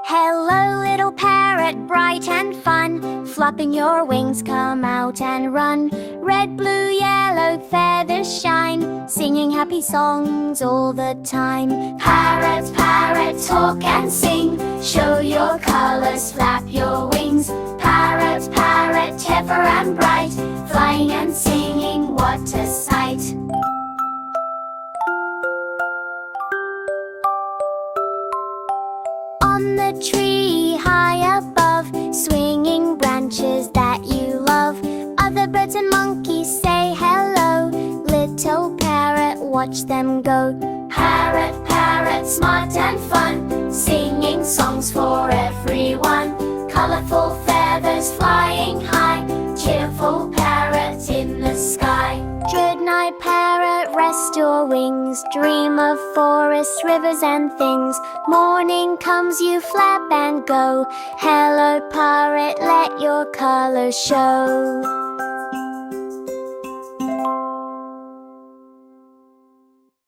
Hello, little parrot, bright and fun. Flapping your wings, come out and run. Red, blue, yellow, feathers shine, singing happy songs all the time. Parrot, parrot, talk and sing. Show your colors, flap your wings. Parrot, parrot, clever and bright, flying and singing, what a sight. On the tree high above, swinging branches that you love. Other birds and monkeys say hello. Little parrot, watch them go. Parrot, parrot, smart and fun, singing songs for everyone. Colorful feathers flying high, cheerful parrot in the sky. Good night, parrot, rest your wings. Dream of forests, rivers and things. Morning comes, you flap and go. Hello, parrot, let your colors show.